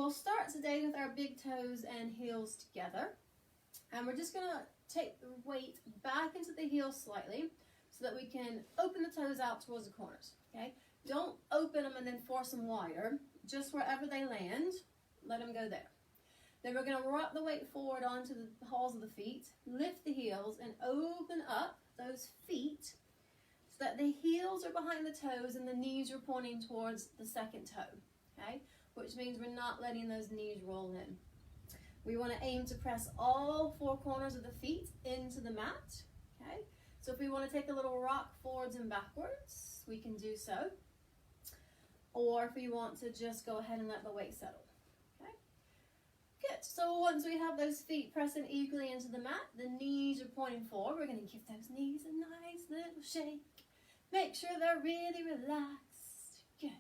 we'll start today with our big toes and heels together. And we're just gonna take the weight back into the heels slightly so that we can open the toes out towards the corners, okay? Don't open them and then force them wider. Just wherever they land, let them go there. Then we're gonna rock the weight forward onto the balls of the feet, lift the heels, and open up those feet so that the heels are behind the toes and the knees are pointing towards the second toe, okay? Which means we're not letting those knees roll in. We want to aim to press all four corners of the feet into the mat, okay? So if we want to take a little rock forwards and backwards, we can do so. Or if we want to just go ahead and let the weight settle, okay? Good. So once we have those feet pressing equally into the mat, the knees are pointing forward. We're going to give those knees a nice little shake. Make sure they're really relaxed. Good.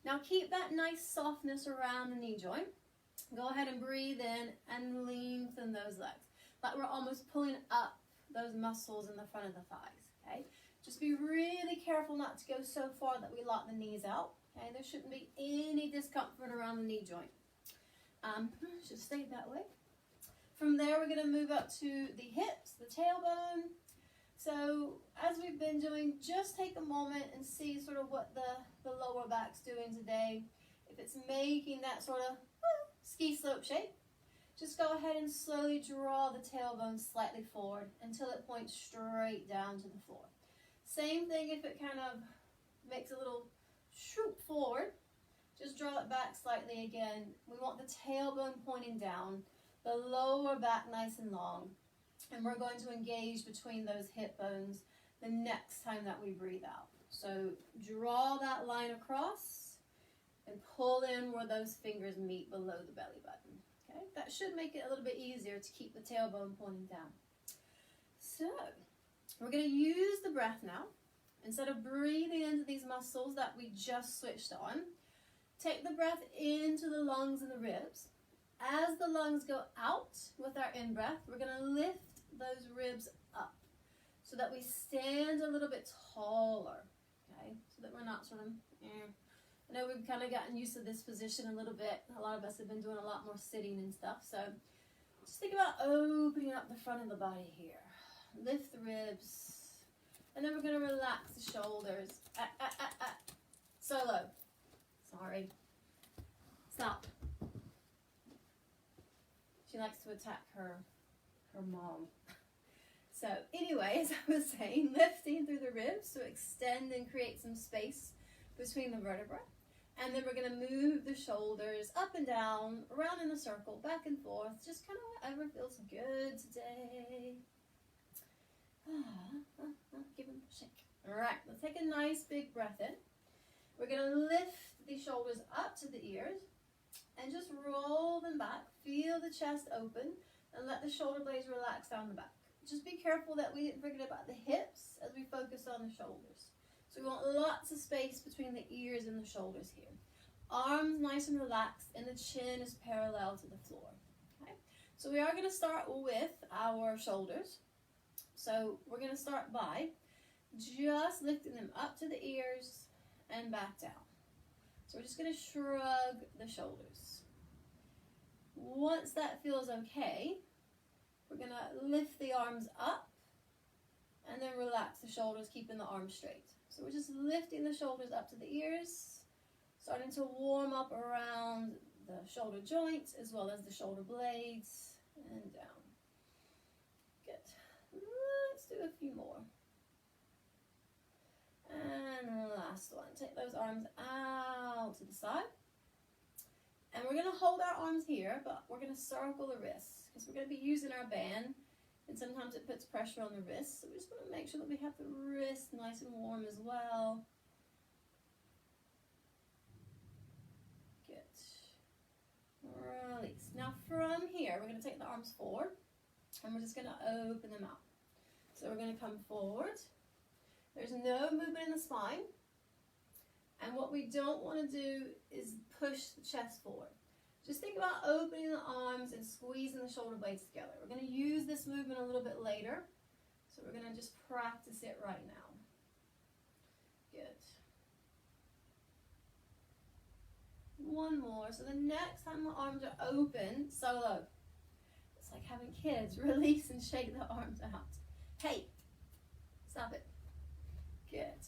Now keep that nice softness around the knee joint. Go ahead and breathe in and lengthen those legs. Like we're almost pulling up those muscles in the front of the thighs, okay? Just be really careful not to go so far that we lock the knees out, okay? There shouldn't be any discomfort around the knee joint. Should stay that way. From there, we're gonna move up to the hips, the tailbone. So as we've been doing, just take a moment and see sort of what the lower back's doing today. If it's making that sort of ski slope shape, just go ahead and slowly draw the tailbone slightly forward until it points straight down to the floor. Same thing if it kind of makes a little shoot forward, just draw it back slightly again. We want the tailbone pointing down, the lower back nice and long, and we're going to engage between those hip bones the next time that we breathe out. So draw that line across and pull in where those fingers meet below the belly button. Okay, that should make it a little bit easier to keep the tailbone pointing down. So we're going to use the breath now. Instead of breathing into these muscles that we just switched on, take the breath into the lungs and the ribs. As the lungs go out with our in-breath, we're going to lift those ribs up so that we stand a little bit taller, okay? So that we're not sort of, I know we've kind of gotten used to this position a little bit. A lot of us have been doing a lot more sitting and stuff. So just think about opening up the front of the body here. Lift the ribs. And then we're going to relax the shoulders. Solo. Sorry. Stop. She likes to attack her mom. So anyway, as I was saying, lifting through the ribs to extend and create some space between the vertebrae. And then we're going to move the shoulders up and down, around in a circle, back and forth, just kind of whatever feels good today. Give them a shake. All right, let's take a nice big breath in. We're going to lift the shoulders up to the ears and just roll them back. Feel the chest open and let the shoulder blades relax down the back. Just be careful that we didn't forget about the hips as we focus on the shoulders. So we want lots of space between the ears and the shoulders here. Arms nice and relaxed, and the chin is parallel to the floor. Okay? So we are going to start with our shoulders. So we're going to start by just lifting them up to the ears and back down. So we're just going to shrug the shoulders. Once that feels okay, we're going to lift the arms up and then relax the shoulders, keeping the arms straight. So we're just lifting the shoulders up to the ears, starting to warm up around the shoulder joints as well as the shoulder blades and down. Good. Let's do a few more. And last one. Take those arms out to the side. And we're going to hold our arms here, but we're going to circle the wrists because we're going to be using our band. And sometimes it puts pressure on the wrists. So we just want to make sure that we have the wrist nice and warm as well. Good. Release. Now from here, we're going to take the arms forward. And we're just going to open them out. So we're going to come forward. There's no movement in the spine. And what we don't want to do is push the chest forward. Just think about opening the arms and squeezing the shoulder blades together. We're going to use this movement a little bit later. So we're going to just practice it right now. Good. One more. So the next time the arms are open, solo. It's like having kids. Release and shake the arms out. Hey, stop it. Good.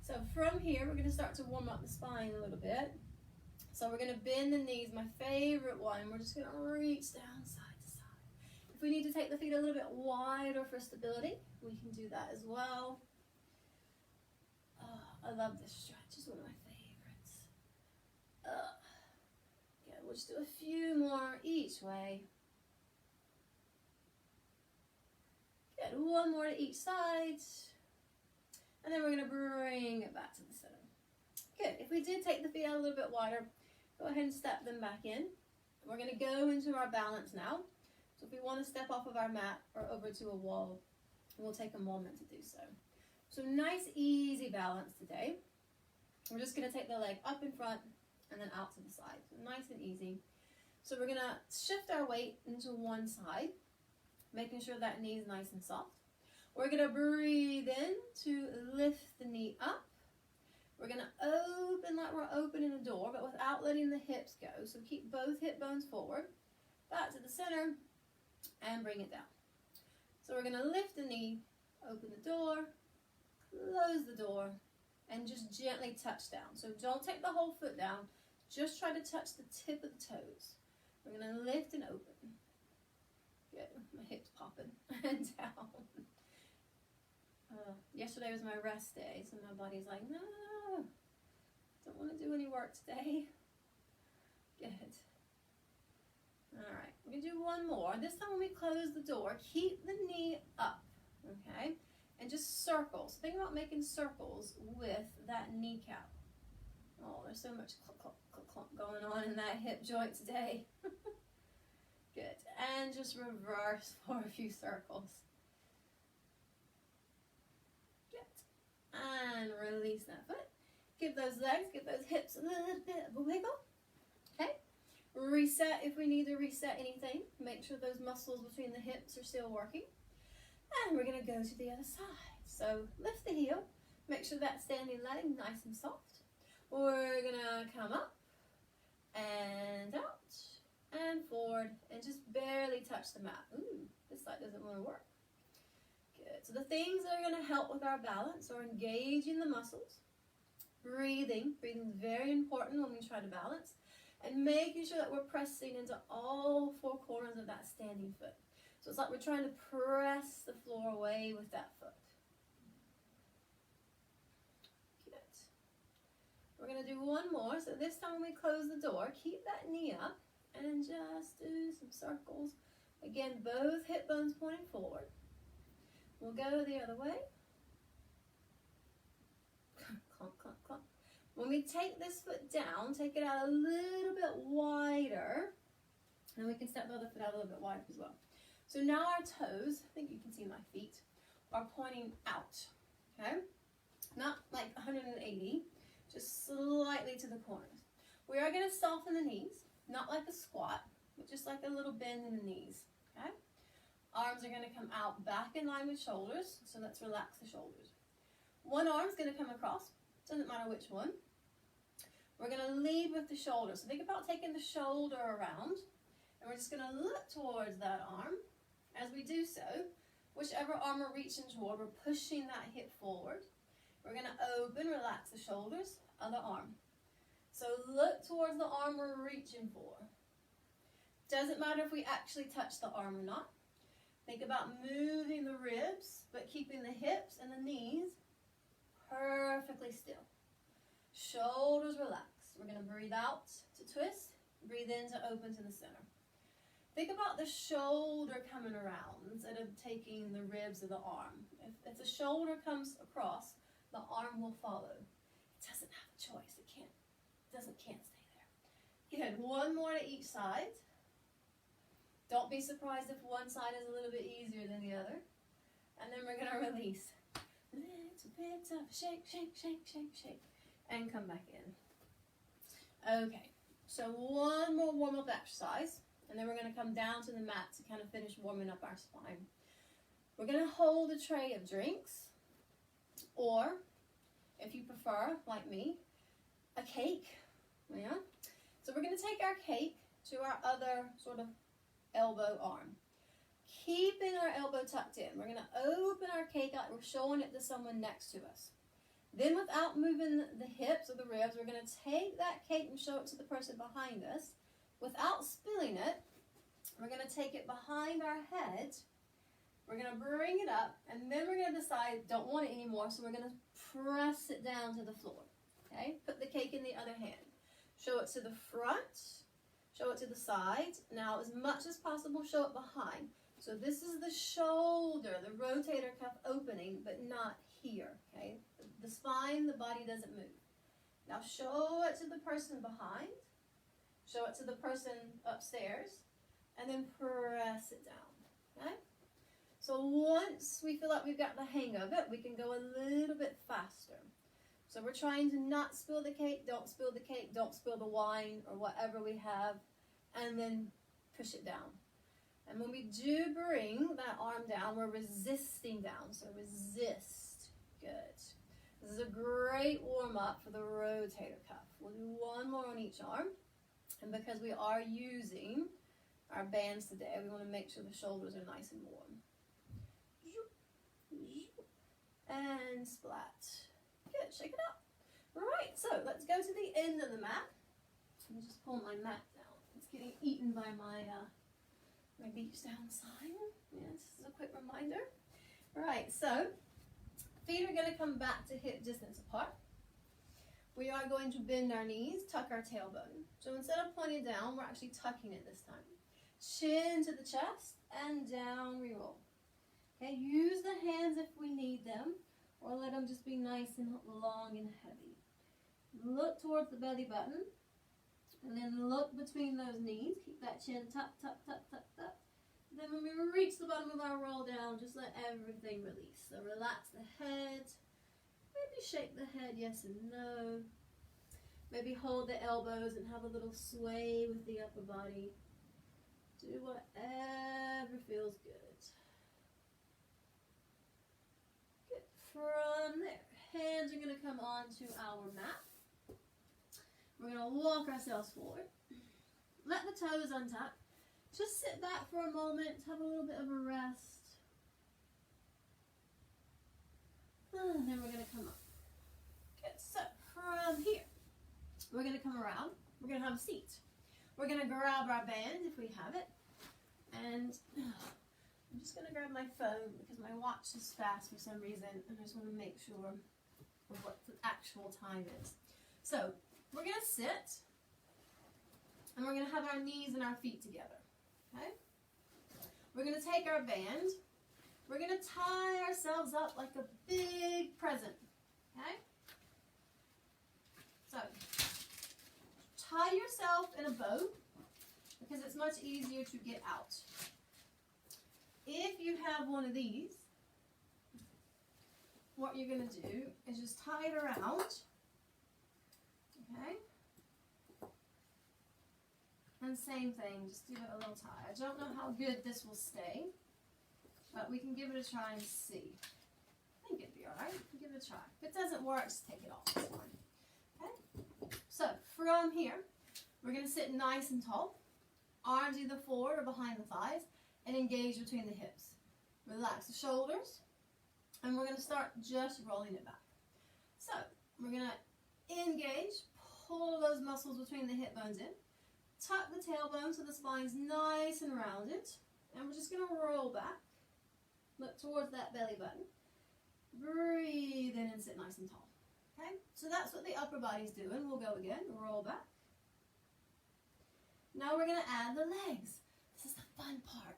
So from here, we're going to start to warm up the spine a little bit. So we're going to bend the knees, my favorite one. We're just going to reach down side to side. If we need to take the feet a little bit wider for stability, we can do that as well. Oh, I love this stretch. It's one of my favorites. Good. We'll just do a few more each way. Good. One more to each side. And then we're going to bring it back to the center. Good. If we did take the feet out a little bit wider, go ahead and step them back in. We're going to go into our balance now. So if we want to step off of our mat or over to a wall, we'll take a moment to do so. So nice, easy balance today. We're just going to take the leg up in front and then out to the side. So nice and easy. So we're going to shift our weight into one side, making sure that knee is nice and soft. We're going to breathe in to lift the knee up. We're going to open like we're opening a door, but without letting the hips go. So keep both hip bones forward, back to the center, and bring it down. So we're going to lift the knee, open the door, close the door, and just gently touch down. So don't take the whole foot down. Just try to touch the tip of the toes. We're going to lift and open. Good. My hips popping and down. Yesterday was my rest day, so my body's like, no, don't want to do any work today. Good. All right, we're going to do one more. This time when we close the door, keep the knee up, okay? And just circles. Think about making circles with that kneecap. Oh, there's so much clunk, clunk, clunk, clunk going on in that hip joint today. Good. And just reverse for a few circles. And release that foot. Give those legs, give those hips a little bit of a wiggle. Okay. Reset if we need to reset anything. Make sure those muscles between the hips are still working. And we're going to go to the other side. So lift the heel. Make sure that standing leg nice and soft. We're going to come up and out and forward and just barely touch the mat. Ooh, this side doesn't want to work. Good. So the things that are going to help with our balance are engaging the muscles, breathing. Breathing is very important when we try to balance, and making sure that we're pressing into all four corners of that standing foot. So it's like we're trying to press the floor away with that foot. Good. We're going to do one more. So this time when we close the door, keep that knee up and just do some circles. Again, both hip bones pointing forward. We'll go the other way. Clunk, clunk, clunk. When we take this foot down, take it out a little bit wider. And we can step the other foot out a little bit wider as well. So now our toes, I think you can see my feet, are pointing out. Okay? Not like 180, just slightly to the corners. We are going to soften the knees, not like a squat, but just like a little bend in the knees. Okay? Arms are going to come out back in line with shoulders, so let's relax the shoulders. One arm's going to come across, doesn't matter which one. We're going to lead with the shoulder. So think about taking the shoulder around, and we're just going to look towards that arm. As we do so, whichever arm we're reaching toward, we're pushing that hip forward. We're going to open, relax the shoulders, other arm. So look towards the arm we're reaching for. Doesn't matter if we actually touch the arm or not. Think about moving the ribs, but keeping the hips and the knees perfectly still. Shoulders relax. We're going to breathe out to twist, breathe in to open to the center. Think about the shoulder coming around instead of taking the ribs of the arm. If the shoulder comes across, the arm will follow. It doesn't have a choice. It can't stay there. Good. One more to each side. Don't be surprised if one side is a little bit easier than the other. And then we're going to release. Little bit of shake, shake, shake, shake, shake. And come back in. Okay. So one more warm-up exercise. And then we're going to come down to the mat to kind of finish warming up our spine. We're going to hold a tray of drinks. Or, if you prefer, like me, a cake. Yeah. cake to our other sort of elbow arm. Keeping our elbow tucked in. We're going to open our cake out. We're showing it to someone next to us. Then without moving the hips or the ribs, we're going to take that cake and show it to the person behind us. Without spilling it, we're going to take it behind our head. We're going to bring it up, and then we're going to decide, don't want it anymore, so we're going to press it down to the floor. Okay? Put the cake in the other hand. Show it to the front. Show it to the sides. Now, as much as possible, show it behind. So this is the shoulder, the rotator cuff opening, but not here. Okay? The spine, the body doesn't move. Now, show it to the person behind. Show it to the person upstairs. And then press it down. Okay? So once we feel like we've got the hang of it, we can go a little bit faster. So we're trying to not spill the cake, don't spill the cake, don't spill the wine or whatever we have, and then push it down. And when we do bring that arm down, we're resisting down. So resist. Good. This is a great warm-up for the rotator cuff. We'll do one more on each arm. And because we are using our bands today, we want to make sure the shoulders are nice and warm. And splat. Good, shake it up. Right, so let's go to the end of the mat. Let me just pull my mat down. It's getting eaten by my beach down sign. Yeah, this is a quick reminder. Right, so feet are going to come back to hip distance apart. We are going to bend our knees, tuck our tailbone. So instead of pointing down, we're actually tucking it this time. Chin to the chest and down we roll. Okay, use the hands if we need them, or let them just be nice and long and heavy. Look towards the belly button, and then look between those knees. Keep that chin tucked, tucked, tucked, tucked, tucked. Then when we reach the bottom of our roll down, just let everything release. So relax the head. Maybe shake the head yes and no. Maybe hold the elbows and have a little sway with the upper body. Do whatever feels good. Good. From there, hands are going to come onto our mat. We're going to walk ourselves forward. Let the toes untuck. Just sit back for a moment, have a little bit of a rest. And then we're going to come up. Good. So from here, we're going to come around. We're going to have a seat. We're going to grab our band if we have it. And I'm just going to grab my phone because my watch is fast for some reason. And I just want to make sure of what the actual time is. So we're going to sit. And we're going to have our knees and our feet together. Okay? We're going to take our band. We're going to tie ourselves up like a big present. Okay? So, tie yourself in a bow because it's much easier to get out. If you have one of these, what you're going to do is just tie it around. Okay? And same thing, just give it a little tie. I don't know how good this will stay, but we can give it a try and see. I think it'd be alright. Give it a try. If it doesn't work, just take it off. It's fine. Okay? So, from here, we're going to sit nice and tall. Arms either forward or behind the thighs, and engage between the hips. Relax the shoulders, and we're going to start just rolling it back. So, we're going to engage, pull those muscles between the hip bones in. Tuck the tailbone so the spine's nice and rounded. And we're just going to roll back. Look towards that belly button. Breathe in and sit nice and tall. Okay? So that's what the upper body's doing. We'll go again. Roll back. Now we're going to add the legs. This is the fun part.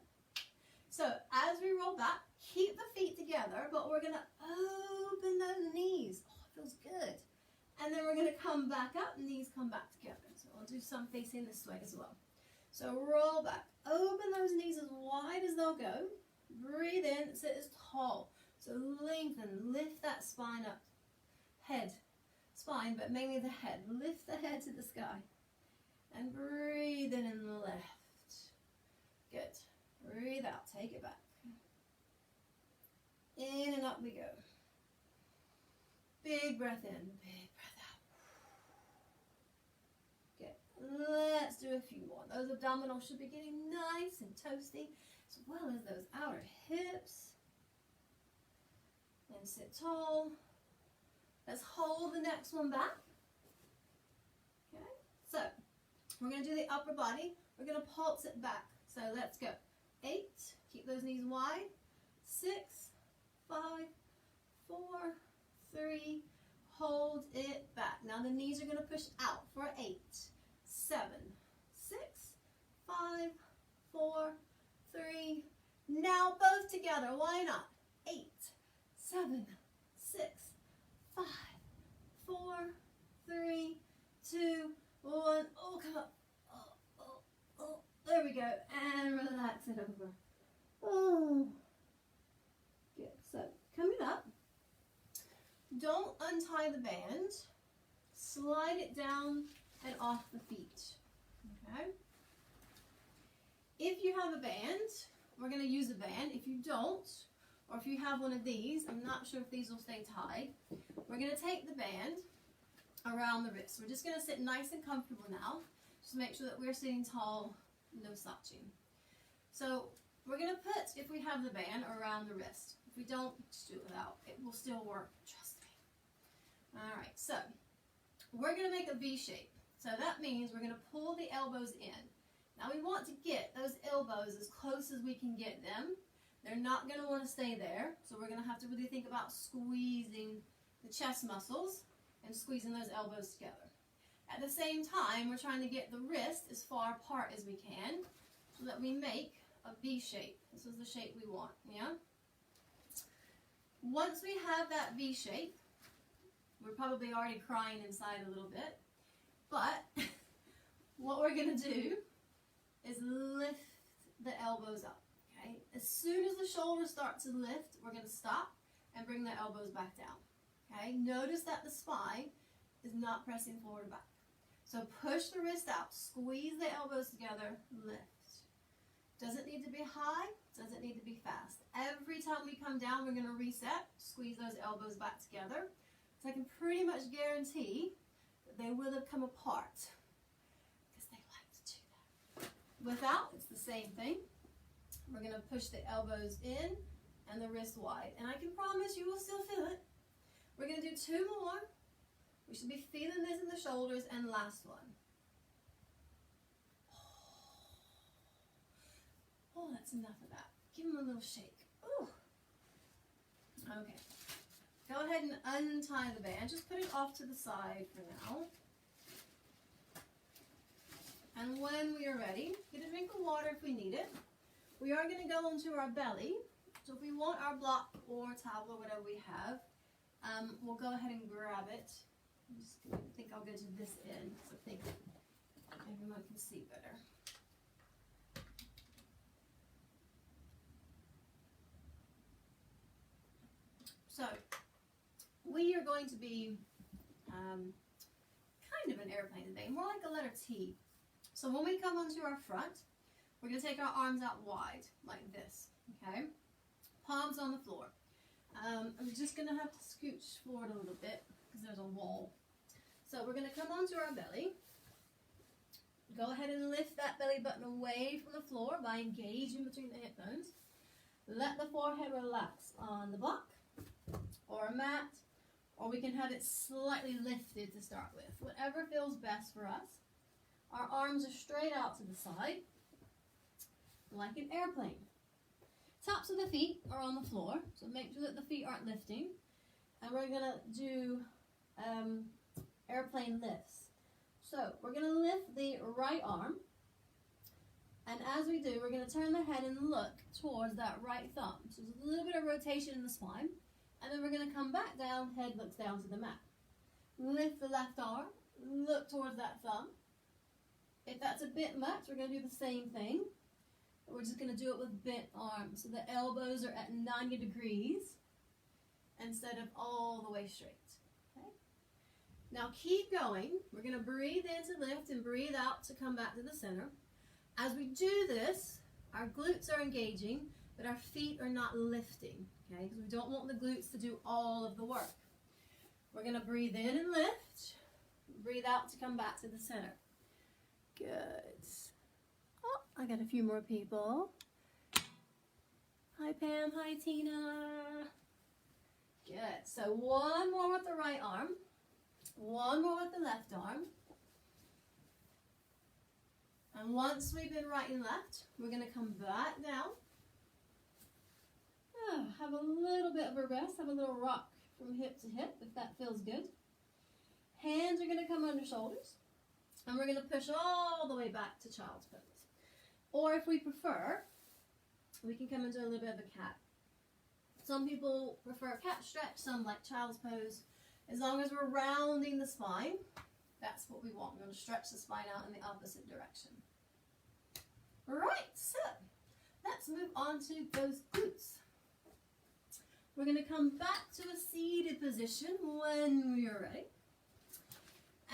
So as we roll back, keep the feet together, but we're going to open those knees. Oh, it feels good. And then we're going to come back up, knees come back together. So I'll do some facing this way as well. So roll back. Open those knees as wide as they'll go. Breathe in, sit as tall. So lengthen, lift that spine up. Head, spine, but mainly the head. Lift the head to the sky. And breathe in and left. Good. Breathe out, take it back. In and up we go. Big breath in, big breath out. Good. Let's do a a few more. Those abdominals should be getting nice and toasty, as well as those outer hips. And sit tall. Let's hold the next one back. Okay, so we're going to do the upper body. We're going to pulse it back. So let's go. 8, keep those knees wide. 6, 5, 4, 3, hold it back. Now the knees are going to push out for 8, 7, 6, 5, 4, 3. Now both together. Why not? 8, 7, 6, 5, 4, 3, 2, 1. Oh, come up. Oh. There we go. And relax it over. Oh. Good. So, coming up. Don't untie the band. Slide it down and off the feet. Okay? If you have a band, we're going to use a band. If you don't, or if you have one of these, I'm not sure if these will stay tied. We're going to take the band around the wrist. We're just going to sit nice and comfortable now. Just make sure that we're sitting tall, no slouching. So we're going to put, if we have the band, around the wrist. If we don't, just do it without. It will still work, trust me. All right, so we're going to make a V shape. So that means we're going to pull the elbows in. Now we want to get those elbows as close as we can get them. They're not going to want to stay there, so we're going to have to really think about squeezing the chest muscles and squeezing those elbows together. At the same time, we're trying to get the wrist as far apart as we can so that we make a V shape. This is the shape we want, yeah? Once we have that V shape, we're probably already crying inside a little bit, but what we're going to do is lift the elbows up. Okay? As soon as the shoulders start to lift, we're going to stop and bring the elbows back down. Okay? Notice that the spine is not pressing forward or back. So push the wrist out, squeeze the elbows together, lift. Doesn't need to be high, doesn't need to be fast. Every time we come down, we're going to reset, squeeze those elbows back together. So I can pretty much guarantee that they will have come apart because they like to do that. Without, it's the same thing. We're going to push the elbows in and the wrist wide. And I can promise you will still feel it. We're going to do 2 more. We should be feeling this in the shoulders. And last one. Oh, that's enough of that. Give them a little shake. Ooh. Okay. Go ahead and untie the band. Just put it off to the side for now. And when we are ready, get a drink of water if we need it. We are going to go onto our belly. So if we want our block or towel or whatever we have, we'll go ahead and grab it. I think I'll go to this end so I think everyone can see better. So we are going to be kind of an airplane today, more like a letter T. So when we come onto our front, we're going to take our arms out wide, like this, okay? Palms on the floor. I'm just going to have to scooch forward a little bit because there's a wall. So we're going to come onto our belly. Go ahead and lift that belly button away from the floor by engaging between the hip bones. Let the forehead relax on the block or a mat, or we can have it slightly lifted to start with. Whatever feels best for us. Our arms are straight out to the side, like an airplane. Tops of the feet are on the floor, so make sure that the feet aren't lifting. And we're going to do airplane lifts. So we're going to lift the right arm, and as we do, we're going to turn the head and look towards that right thumb. So there's a little bit of rotation in the spine, and then we're going to come back down, head looks down to the mat. Lift the left arm, look towards that thumb. If that's a bit much, we're going to do the same thing. We're just going to do it with bent arms. So the elbows are at 90 degrees instead of all the way straight. Okay? Now keep going. We're going to breathe in to lift and breathe out to come back to the center. As we do this, our glutes are engaging, but our feet are not lifting. Okay? Because we don't want the glutes to do all of the work. We're going to breathe in and lift. Breathe out to come back to the center. Good. Oh, I got a few more people. Hi Pam, hi Tina. Good. So one more with the right arm, one more with the left arm. And once we've been right and left, we're going to come back down. Have a little bit of a rest, have a little rock from hip to hip if that feels good. Hands are going to come under shoulders. And we're going to push all the way back to child's pose. Or if we prefer, we can come into a little bit of a cat. Some people prefer cat stretch, some like child's pose. As long as we're rounding the spine, that's what we want. We're going to stretch the spine out in the opposite direction. Right, so let's move on to those glutes. We're going to come back to a seated position when we are ready.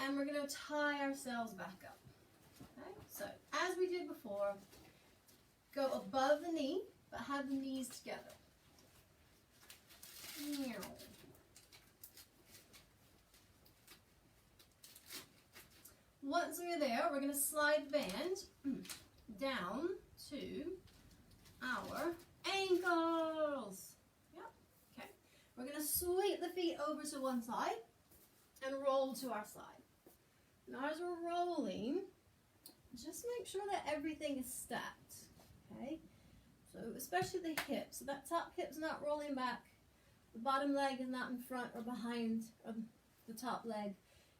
And we're going to tie ourselves back up. Okay? So, as we did before, go above the knee, but have the knees together. Once we're there, we're going to slide the band down to our ankles. Yep. Okay. We're going to sweep the feet over to one side and roll to our side. Now as we're rolling, just make sure that everything is stacked. Okay. So especially the hips. So that top hip's not rolling back. The bottom leg is not in front or behind the top leg.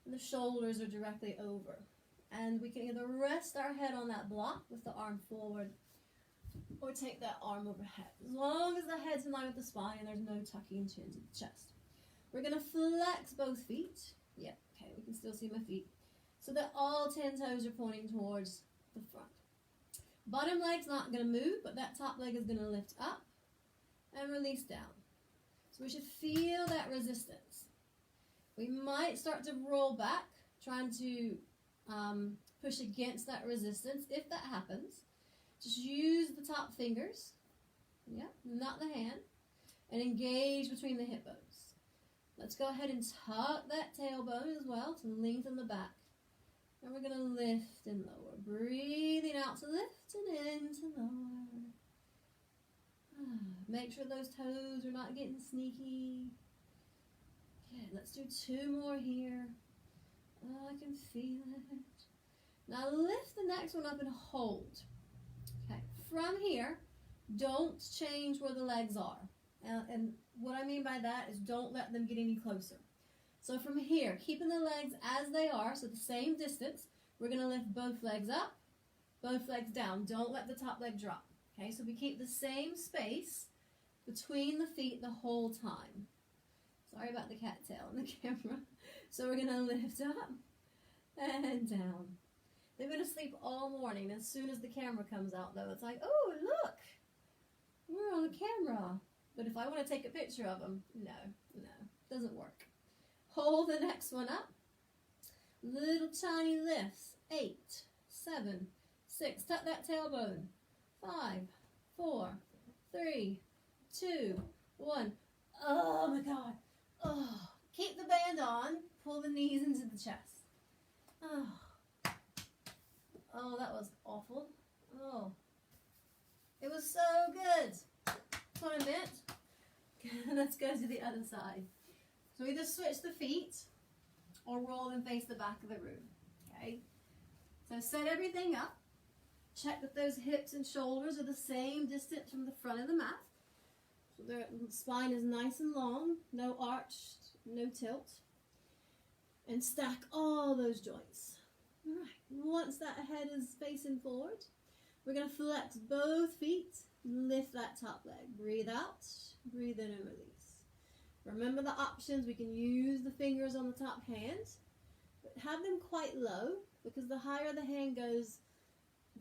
And the shoulders are directly over. And we can either rest our head on that block with the arm forward or take that arm overhead. As long as the head's in line with the spine and there's no tucking chin to the chest. We're going to flex both feet. Yep, okay, we can still see my feet. So that all 10 toes are pointing towards the front. Bottom leg's not going to move, but that top leg is going to lift up and release down. So we should feel that resistance. We might start to roll back, trying to push against that resistance. If that happens, just use the top fingers, yeah, not the hand, and engage between the hip bones. Let's go ahead and tuck that tailbone as well to lengthen the back. And we're going to lift and lower. Breathing out to lift and in to lower. Make sure those toes are not getting sneaky. Okay, let's do 2 more here. Oh, I can feel it. Now lift the next one up and hold. Okay, from here, don't change where the legs are. And what I mean by that is don't let them get any closer. So from here, keeping the legs as they are, so the same distance, we're going to lift both legs up, both legs down. Don't let the top leg drop. Okay, so we keep the same space between the feet the whole time. Sorry about the cat tail on the camera. So we're going to lift up and down. They've been asleep all morning. As soon as the camera comes out, though, it's like, oh, look, we're on the camera. But if I want to take a picture of them, no, doesn't work. Hold the next one up. Little tiny lifts. 8, 7, 6. Tuck that tailbone. 5, 4, 3, 2, 1. Oh my God. Oh. Keep the band on. Pull the knees into the chest. Oh. Oh, that was awful. Oh. It was so good. That's what I meant. Let's go to the other side. So either switch the feet or roll and face the back of the room. Okay? So set everything up. Check that those hips and shoulders are the same distance from the front of the mat. So the spine is nice and long, no arch, no tilt. And stack all those joints. All right. Once that head is facing forward, we're going to flex both feet, lift that top leg. Breathe out, breathe in and release. Remember the options. We can use the fingers on the top hands, but have them quite low, because the higher the hand goes,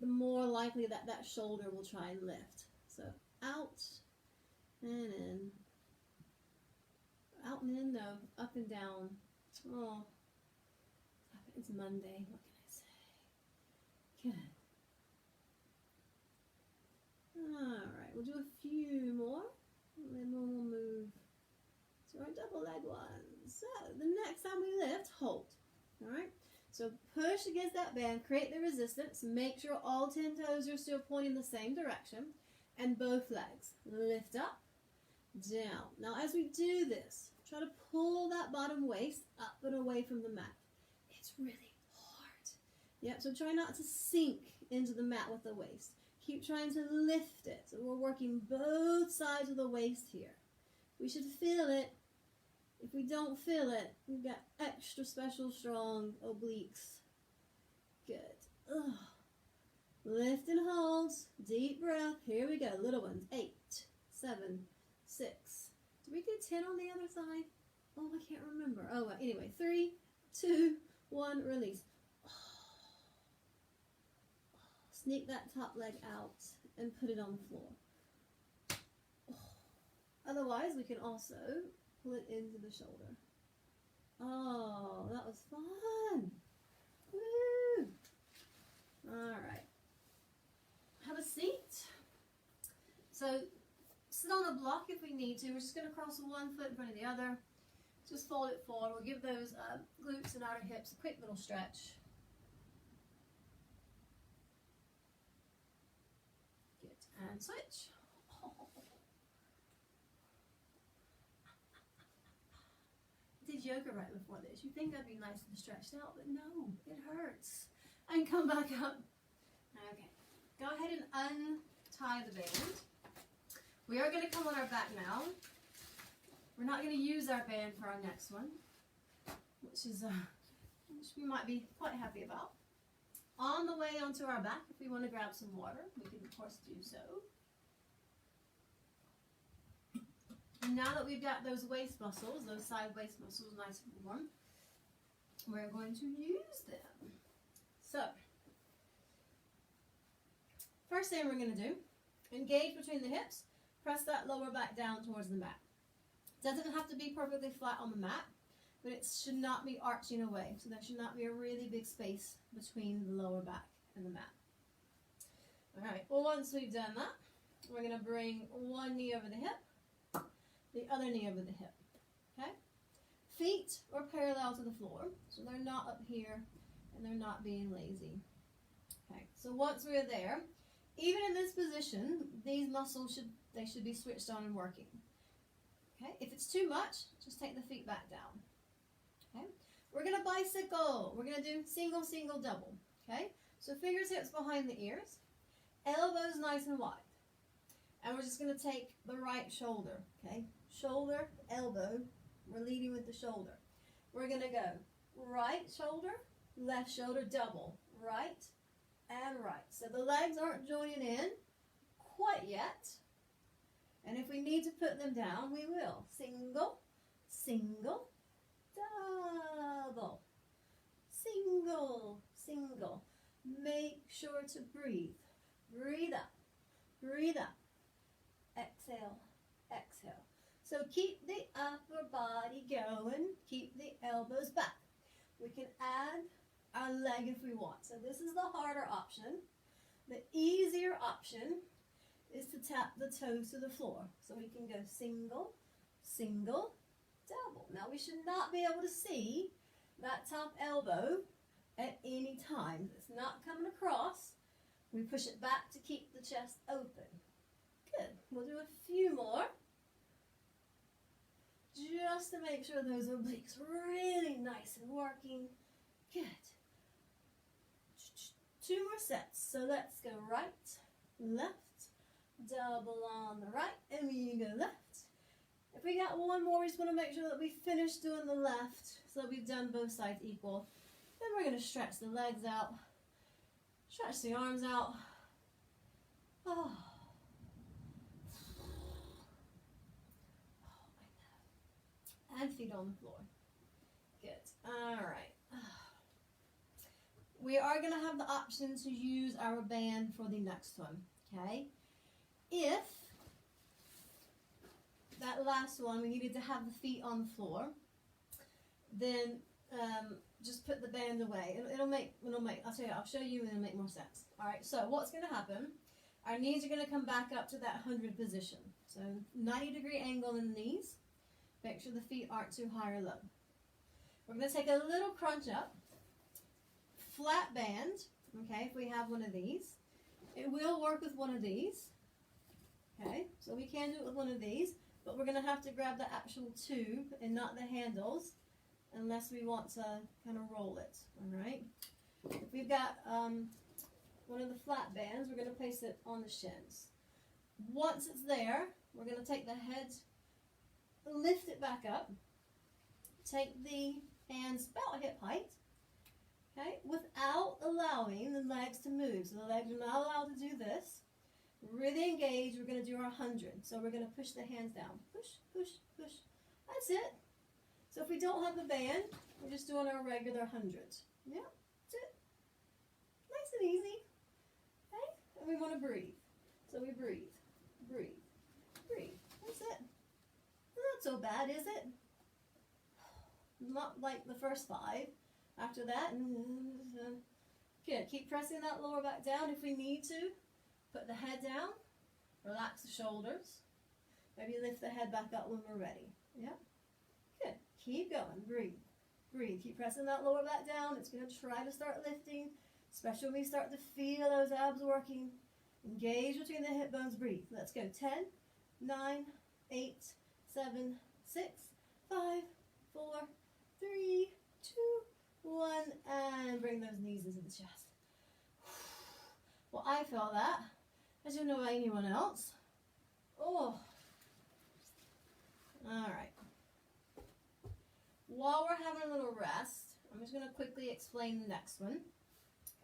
the more likely that that shoulder will try and lift. So out and in. Out and in, no. Up and down. Oh, it's Monday. What can I say? Good. Alright, we'll do a few more, and then we'll move to our double leg one. So, the next time we lift, hold. Alright? So push against that band, create the resistance, make sure all 10 toes are still pointing the same direction, and both legs. Lift up, down. Now as we do this, try to pull that bottom waist up and away from the mat. It's really hard. Yep, so try not to sink into the mat with the waist. Keep trying to lift it. So we're working both sides of the waist here. We should feel it. If we don't feel it, we've got extra special strong obliques. Good. Ugh. Lift and hold. Deep breath. Here we go. Little ones. 8, 7, 6. Did we do 10 on the other side? Oh, I can't remember. Oh, well, anyway. 3, 2, 1. Release. Sneak that top leg out and put it on the floor. Otherwise, we can also pull it into the shoulder. Oh, that was fun. Woo! All right. Have a seat. So, sit on a block if we need to. We're just going to cross one foot in front of the other. Just fold it forward. We'll give those glutes and outer hips a quick little stretch. Good. And switch. Did yoga right before this. You think I'd be nice and stretched out, but no, it hurts. And come back up. Okay. Go ahead and untie the band. We are going to come on our back now. We're not going to use our band for our next one, which we might be quite happy about. On the way onto our back, if we want to grab some water, we can of course do so. And now that we've got those waist muscles, those side waist muscles nice and warm, we're going to use them. So, first thing we're going to do, engage between the hips, press that lower back down towards the mat. Doesn't have to be perfectly flat on the mat, but it should not be arching away. So there should not be a really big space between the lower back and the mat. All right, well, once we've done that, we're going to bring one knee over the hip, the other knee over the hip, okay? Feet are parallel to the floor, so they're not up here and they're not being lazy. Okay, so once we're there, even in this position, these muscles should be switched on and working. Okay, if it's too much, just take the feet back down. Okay, we're gonna bicycle. We're gonna do single, single, double. Okay, so fingertips behind the ears, elbows nice and wide. And we're just going to take the right shoulder, okay? Shoulder, elbow, we're leading with the shoulder. We're going to go right shoulder, left shoulder, double, right and right. So the legs aren't joining in quite yet. And if we need to put them down, we will. Single, single, double. Single, single. Make sure to breathe. Breathe up, breathe up. Exhale, exhale. So keep the upper body going. Keep the elbows back. We can add our leg if we want. So this is the harder option. The easier option is to tap the toes to the floor. So we can go single, single, double. Now we should not be able to see that top elbow at any time. It's not coming across. We push it back to keep the chest open. Good. We'll do a few more. Just to make sure those obliques are really nice and working. Good. 2 more sets. So let's go right, left, double on the right, and we go left. If we got one more, we just want to make sure that we finish doing the left so that we've done both sides equal. Then we're going to stretch the legs out, stretch the arms out. Oh. And feet on the floor. Good. All right. We are going to have the option to use our band for the next one. Okay. If that last one we needed to have the feet on the floor, then just put the band away. It'll make. I'll show you and it'll make more sense. All right. So what's going to happen? Our knees are going to come back up to that 100 position. So 90-degree angle in the knees. Make sure the feet aren't too high or low. We're going to take a little crunch up, flat band, okay, if we have one of these. It will work with one of these, okay, so we can do it with one of these, but we're going to have to grab the actual tube and not the handles unless we want to kind of roll it, all right? If we've got one of the flat bands, we're going to place it on the shins. Once it's there, we're going to take the head, lift it back up, take the hands about hip height, okay, without allowing the legs to move. So the legs are not allowed to do this. Really engage. We're going to do our 100. So we're going to push the hands down. Push, push, push. That's it. So if we don't have the band, we're just doing our regular 100. Yeah, that's it. Nice and easy. Okay? And we want to breathe. So we breathe, breathe, breathe. That's it. Not so bad, is it? Not like the first 5. After that, good. Keep pressing that lower back down if we need to. Put the head down. Relax the shoulders. Maybe lift the head back up when we're ready. Yep. Good. Keep going. Breathe. Breathe. Keep pressing that lower back down. It's going to try to start lifting, especially when we start to feel those abs working. Engage between the hip bones. Breathe. Let's go. 10, 9, 8, 7, 6, 5, 4, 3, 2, 1, and bring those knees into the chest. Well, I felt that. I don't know about anyone else. Oh. All right. While we're having a little rest, I'm just going to quickly explain the next one.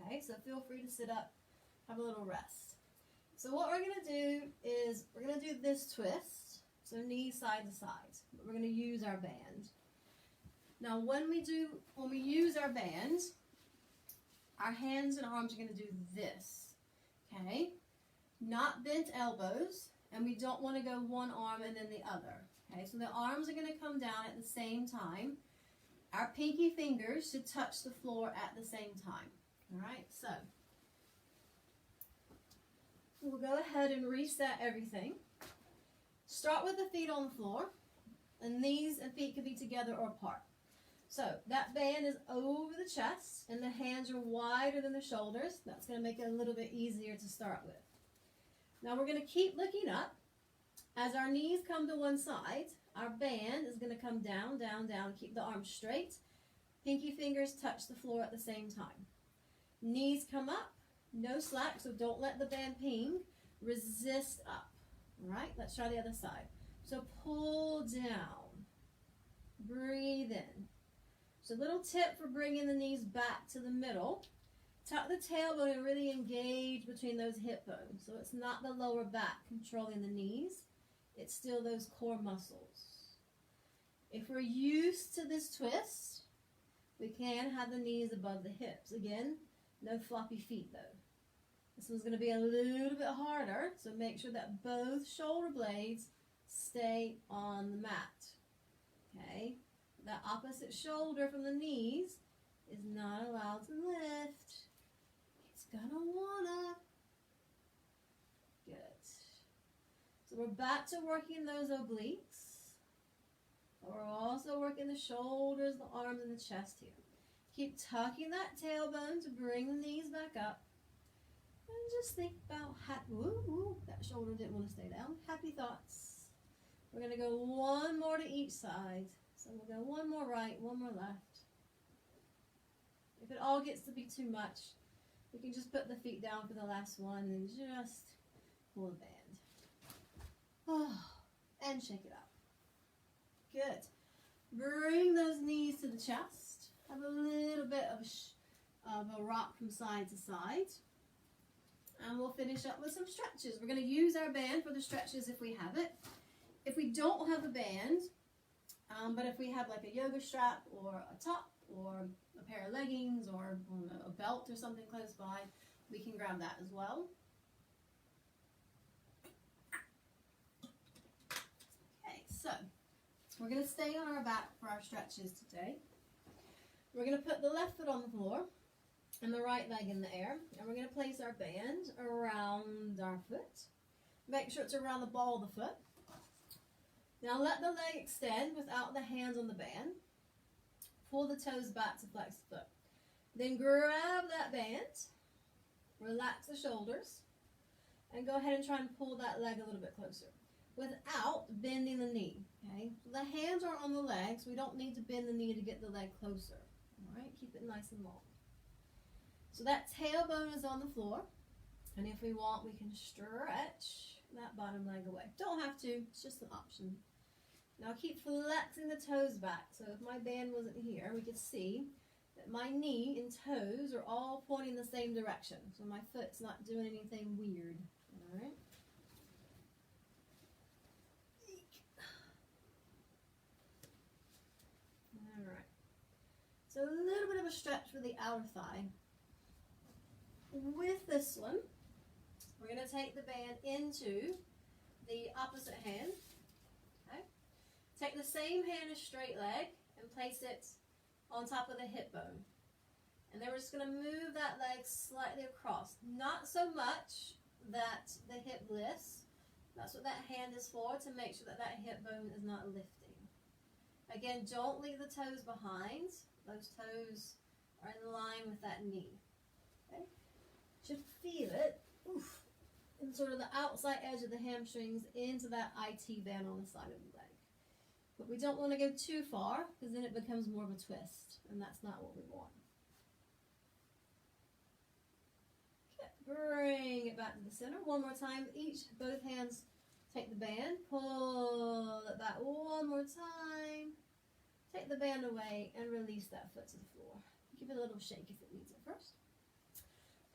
Okay, so feel free to sit up, have a little rest. So what we're going to do is we're going to do this twist. So knees side to side. But we're going to use our band. Now, when we use our band, our hands and arms are going to do this, okay? Not bent elbows, and we don't want to go one arm and then the other, okay? So the arms are going to come down at the same time. Our pinky fingers should touch the floor at the same time, all right? So we'll go ahead and reset everything. Start with the feet on the floor, and knees and feet can be together or apart. So that band is over the chest and the hands are wider than the shoulders. That's going to make it a little bit easier to start with. Now we're going to keep looking up. As our knees come to one side, our band is going to come down, down, down. Keep the arms straight. Pinky fingers touch the floor at the same time. Knees come up, no slack, so don't let the band ping. Resist up. All right, let's try the other side. So pull down. Breathe in. So a little tip for bringing the knees back to the middle. Tuck the tailbone and really engage between those hip bones. So it's not the lower back controlling the knees. It's still those core muscles. If we're used to this twist, we can have the knees above the hips. Again, no floppy feet though. This one's going to be a little bit harder, so make sure that both shoulder blades stay on the mat. Okay? That opposite shoulder from the knees is not allowed to lift. It's gonna wanna. Good. So we're back to working those obliques. But we're also working the shoulders, the arms, and the chest here. Keep tucking that tailbone to bring the knees back up. And just think about, that shoulder didn't want to stay down. Happy thoughts. We're gonna go one more to each side. So we'll go one more right, one more left. If it all gets to be too much, we can just put the feet down for the last one and just pull the band. Oh, and shake it up. Good. Bring those knees to the chest. Have a little bit of a rock from side to side. And we'll finish up with some stretches. We're going to use our band for the stretches if we have it. If we don't have a band, but if we have like a yoga strap or a top or a pair of leggings or a belt or something close by, we can grab that as well. Okay, so we're going to stay on our back for our stretches today. We're going to put the left foot on the floor and the right leg in the air, and we're going to place our band around our foot. Make sure it's around the ball of the foot. Now let the leg extend without the hands on the band. Pull the toes back to flex the foot. Then grab that band, relax the shoulders, and go ahead and try and pull that leg a little bit closer without bending the knee. Okay, so the hands are on the legs. We don't need to bend the knee to get the leg closer. All right, keep it nice and long. So that tailbone is on the floor, and if we want, we can stretch that bottom leg away. Don't have to, it's just an option. Now keep flexing the toes back. So if my band wasn't here, we could see that my knee and toes are all pointing the same direction. So my foot's not doing anything weird. All right. All right. So a little bit of a stretch for the outer thigh. With this one, we're going to take the band into the opposite hand. Okay. Take the same hand as straight leg and place it on top of the hip bone. And then we're just going to move that leg slightly across. Not so much that the hip lifts. That's what that hand is for, to make sure that that hip bone is not lifting. Again, don't leave the toes behind. Those toes are in line with that knee. Okay? Should feel it, oof, in sort of the outside edge of the hamstrings into that IT band on the side of the leg. But we don't want to go too far, because then it becomes more of a twist, and that's not what we want. Okay, bring it back to the center. One more time. Both hands take the band, pull it back one more time. Take the band away and release that foot to the floor. Give it a little shake if it needs it first.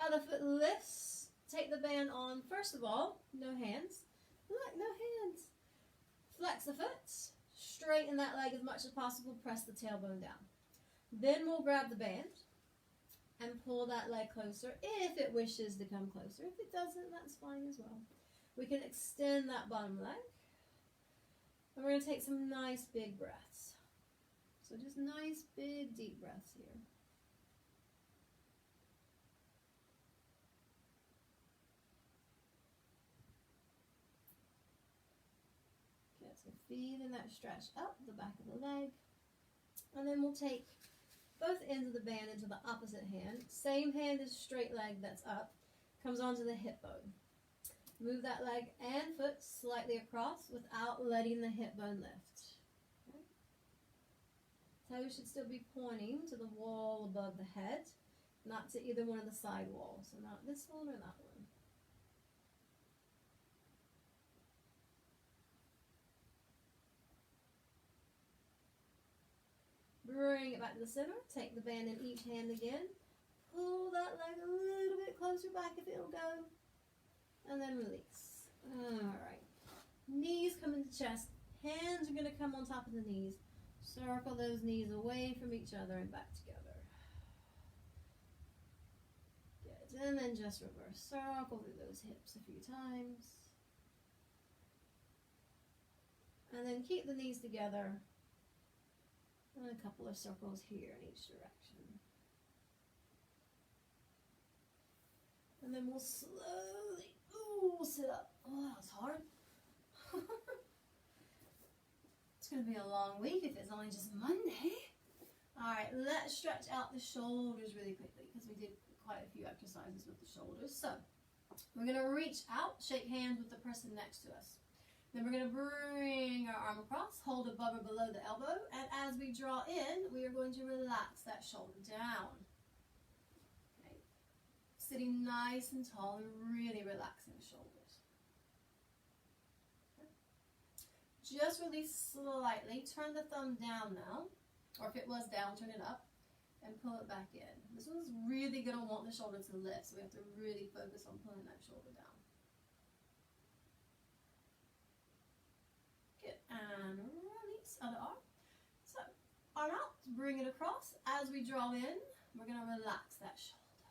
Other foot lifts. Take the band on, first of all, no hands. Look, no hands. Flex the foot. Straighten that leg as much as possible. Press the tailbone down. Then we'll grab the band and pull that leg closer if it wishes to come closer. If it doesn't, that's fine as well. We can extend that bottom leg. And we're going to take some nice big breaths. So just nice big deep breaths here. So feeling that stretch up the back of the leg. And then we'll take both ends of the band into the opposite hand. Same hand as straight leg that's up. Comes onto the hip bone. Move that leg and foot slightly across without letting the hip bone lift. Okay. Toes should still be pointing to the wall above the head, not to either one of the side walls. So not this one or that one. Bring it back to the center. Take the band in each hand again. Pull that leg a little bit closer back if it'll go. And then release. Alright. Knees come into chest. Hands are going to come on top of the knees. Circle those knees away from each other and back together. Good. And then just reverse. Circle through those hips a few times. And then keep the knees together. And a couple of circles here in each direction. And then we'll slowly, sit up. Oh, that was hard. It's going to be a long week if it's only just Monday. All right, let's stretch out the shoulders really quickly because we did quite a few exercises with the shoulders. So we're going to reach out, shake hands with the person next to us. Then we're going to bring our arm across, hold above or below the elbow, and as we draw in, we are going to relax that shoulder down. Okay. Sitting nice and tall and really relaxing the shoulders. Okay. Just release slightly. Turn the thumb down now, or if it was down, turn it up, and pull it back in. This one's really going to want the shoulder to lift, so we have to really focus on pulling that shoulder down. And release, other arm. So, arm out, bring it across. As we draw in, we're going to relax that shoulder.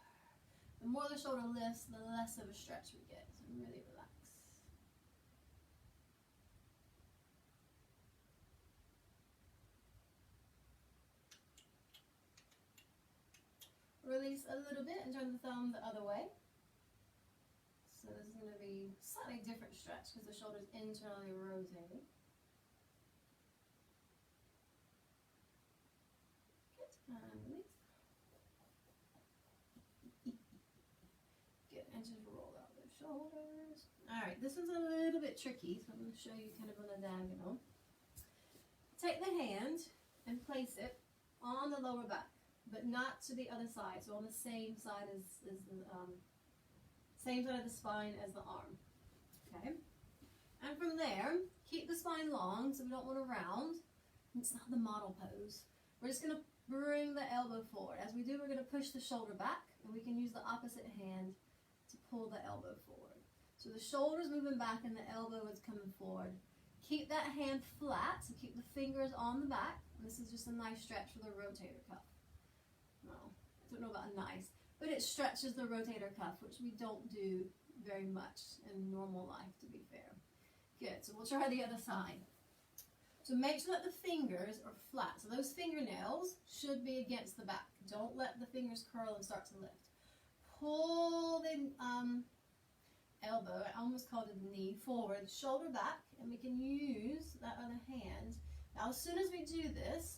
The more the shoulder lifts, the less of a stretch we get. So really relax. Release a little bit and turn the thumb the other way. So this is going to be a slightly different stretch because the shoulder is internally rotating. And release. shoulders. All right, this one's a little bit tricky, so I'm going to show you kind of on a diagonal. Take the hand and place it on the lower back, but not to the other side, so on the same side as the same side of the spine as the arm. Okay, and from there, keep the spine long, so we don't want to round. It's not the model pose. We're just going to bring the elbow forward. As we do, we're going to push the shoulder back, and we can use the opposite hand to pull the elbow forward. So the shoulder's moving back and the elbow is coming forward. Keep that hand flat, so keep the fingers on the back. And this is just a nice stretch for the rotator cuff. Well, I don't know about nice, but it stretches the rotator cuff, which we don't do very much in normal life, to be fair. Good, so we'll try the other side. So make sure that the fingers are flat. So those fingernails should be against the back. Don't let the fingers curl and start to lift. Pull the elbow, I almost called it the knee, forward, shoulder back, and we can use that other hand. Now as soon as we do this,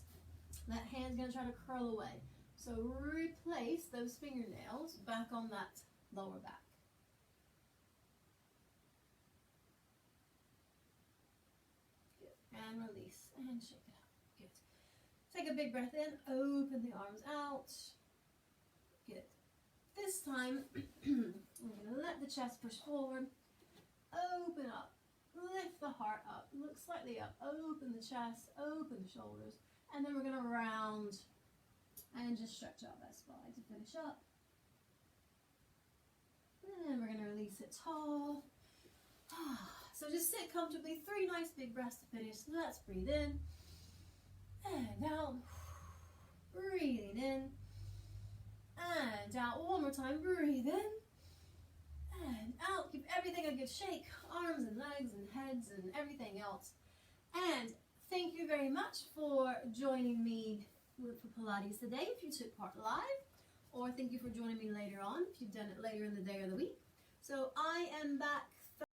that hand's going to try to curl away. So replace those fingernails back on that lower back. Good. And release and shake it out. Good. Take a big breath in, open the arms out. Good. This time, we're going to let the chest push forward, open up, lift the heart up, look slightly up, open the chest, open the shoulders, and then we're going to round and just stretch out that spine to finish up. And we're going to release it tall. So just sit comfortably, 3 nice big breaths to finish. So let's breathe in and out, breathing in. And out. One more time. Breathe in and out. Give everything a good shake. Arms and legs and heads and everything else. And thank you very much for joining me for Pilates today if you took part live. Or thank you for joining me later on if you've done it later in the day or the week. So I am back